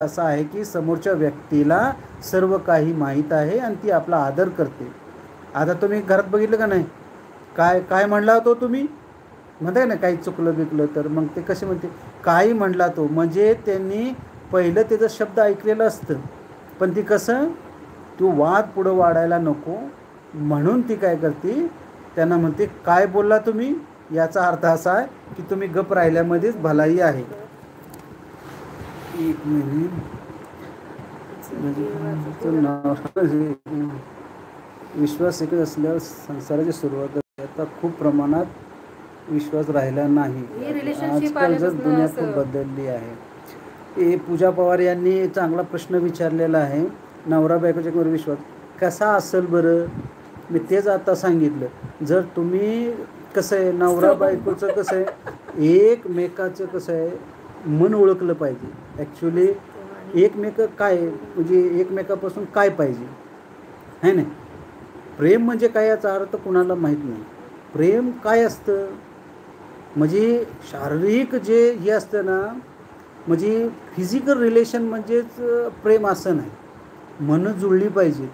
असा आहे की समोरच्या व्यक्तीला सर्व काही माहीत आहे आणि ती आपला आदर करते. आता तुम्ही घरात बघितलं का नाही, काय काय म्हणला तो तुम्ही म्हणताय ना, काही चुकलं बिकलं तर मग ते कसे म्हणते, काही म्हणला तो, म्हणजे त्यांनी पहिलं त्याचं शब्द ऐकलेलं असतं, पण ती कसं तो वाद पुढं वाढायला नको म्हणून ती काय करते, त्यांना म्हणते काय बोलला तुम्ही, याचा अर्थ असा आहे की तुम्ही गप राहिल्यामध्येच भलाई आहे. एक मिनिट, विश्वास एकच असल्यावर संसाराची सुरुवात आहे. आता खूप प्रमाणात विश्वास राहिला नाही. आजकाल जर दुनिया खूप बदलली आहे. हे पूजा पवार यांनी चांगला प्रश्न विचारलेला आहे. नवरा बायकोच्या विश्वास कसा असेल बरं, मी तेच आता सांगितलं. जर तुम्ही कसं आहे, नवरा बायकोचं कसं आहे, एकमेकाचं कसं आहे, मन ओळखलं पाहिजे. ॲक्च्युली एकमेक काय म्हणजे एकमेकापासून काय पाहिजे आहे ना. प्रेम म्हणजे काय याचा अर्थ कुणाला माहीत नाही. प्रेम काय असतं म्हणजे शारीरिक जे हे असतं ना, म्हणजे फिजिकल रिलेशन म्हणजेच प्रेम असं नाही. मनं जुळली पाहिजे.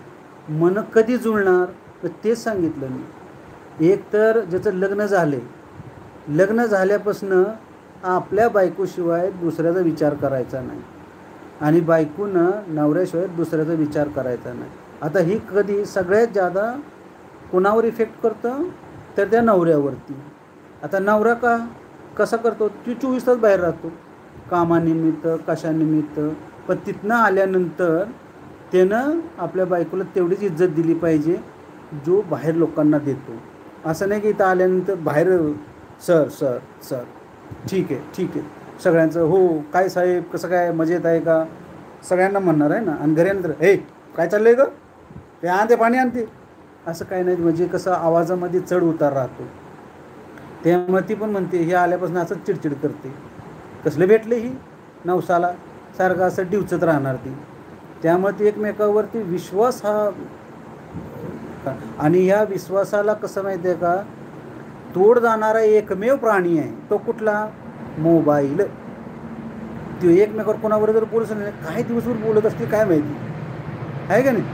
मनं कधी जुळणार तर तेच सांगितलं मी. एक तर ज्याचं लग्न झाले, लग्न झाल्यापासनं आपल्या बायकोशिवाय दुसऱ्याचा विचार करायचा नाही आणि बायकोनं नवऱ्याशिवाय दुसऱ्याचा विचार करायचा नाही. आता ही कधी सगळ्यात जादा कोणावर इफेक्ट करतं तर त्या नवऱ्यावरती. आता नवरा कसा करतो, ती 24 तास बाहेर राहतो कामानिमित्त कशानिमित्त, पण तिथनं आल्यानंतर त्यानं आपल्या बायकोला तेवढीच इज्जत दिली पाहिजे जो बाहेर लोकांना देतो. असं नाही की इथं आल्यानंतर बाहेर सर सर सर ठीक आहे ठीक आहे सगळ्यांचं, हो काय साहेब कसं काय मजेत आहे का, सगळ्यांना म्हणणार आहे ना. आणि घरी नंतर हे काय चाललं आहे गं, ते आणते पाणी आणते, असं काय नाही. म्हणजे कसं आवाजामध्ये चढ उतार राहतो. त्यामुळे ती पण म्हणते हे आल्यापासून असं चिडचिड करते, कसले भेटले ही नवसाला, सारखं असं डिवचत राहणार ती. त्यामुळे ती एकमेकावरती विश्वास हा, आणि ह्या विश्वासाला कसं माहिती आहे का, तोड जाणारा एकमेव प्राणी आहे तो कुठला, मोबाईल. तो एकमेकावर कोणाबरोबर बोलत नाही, काय दिवसभर बोलत असते काय माहिती आहे का नाही.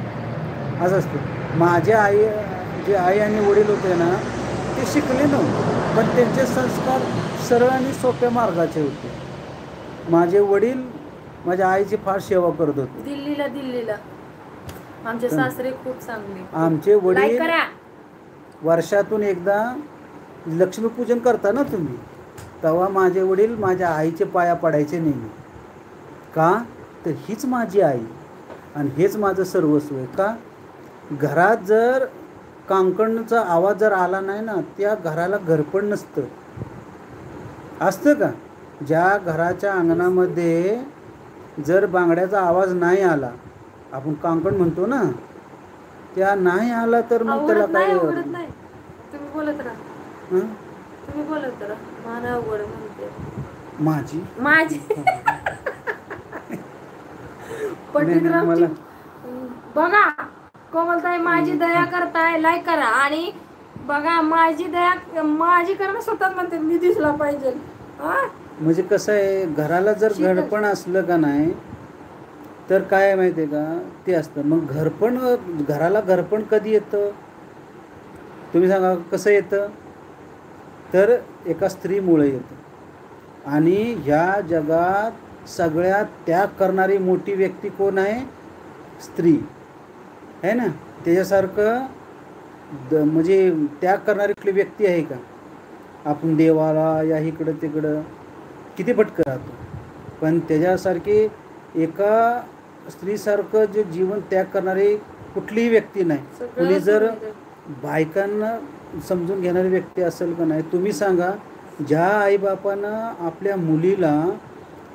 असं असतं. माझ्या आई, जे आई आणि वडील होते ना, ते शिकले नव्हते, पण त्यांचे संस्कार सरळ आणि सोप्या मार्गाचे होते. माझे वडील माझ्या आईची फार सेवा करत होते. दिल्लीला आमचे सासरे खूप चांगले. आमचे वडील वर्षातून एकदा लक्ष्मीपूजन करता ना तुम्ही, तेव्हा माझे वडील माझ्या आईचे पाया पडायचे नेहमी. का तर हीच माझी आई आणि हेच माझं सर्वस्व आहे. का घरात जर कांकणचा आवाज जर आला नाही ना, त्या घराला घरपण नसतं. असतं का, ज्या घराच्या अंगणामध्ये जर बांगड्याचा आवाज नाही आला, आपण कांकण म्हणतो ना, त्या नाही आला तर मग त्याला काय, तुम्ही बोलत राहा, तुम्ही बोलत राहा, मला आवड म्हणते माझी मला बघा. कोमलताई माझी दया करताय, लाईक करा आणि बघा माझी दया माझी करणं स्वतः म्हणते मी दिसला पाहिजे. म्हणजे कसं आहे, घराला जर घरपण असलं का नाही तर काय माहिती आहे का, ते असतं. मग घरपण, घराला घरपण कधी येतं तुम्ही सांगा, कसं येतं तर एका स्त्रीमुळे येतं. आणि ह्या जगात सगळ्यात त्याग करणारी मोठी व्यक्ती कोण आहे, स्त्री आहे ना. त्याच्यासारखं म्हणजे त्याग करणारी कुठली व्यक्ती आहे का. आपण देवाला या इकडं तिकडं किती भटकं राहतो, पण त्याच्यासारखी एका स्त्रीसारखं जे जीवन त्याग करणारी कुठलीही व्यक्ती नाही. कुणी जर बायकांना समजून घेणारी व्यक्ती असेल का नाही, तुम्ही सांगा. ज्या आईबापानं आपल्या मुलीला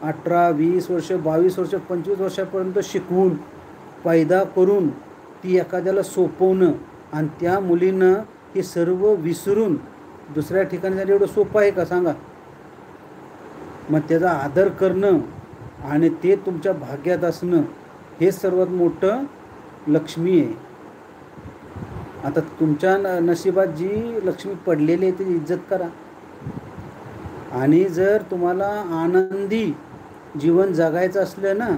18, 20 वर्ष, 22 वर्ष, 25 वर्षापर्यंत शिकवून पैदा करून ती एखाद्याला सोपवणं आणि त्या मुलीनं हे सर्व विसरून दुसऱ्या ठिकाणी जाणं एवढं सोपं आहे का सांगा. मग त्याचा आदर करणं आणि ते तुमच्या भाग्यात असणं हे सर्वात मोठं लक्ष्मी आहे. आता तुमच्या नशिबात जी लक्ष्मी पडलेली आहे त्याची इज्जत करा. आणि जर तुम्हाला आनंदी जीवन जगायचं असलं ना,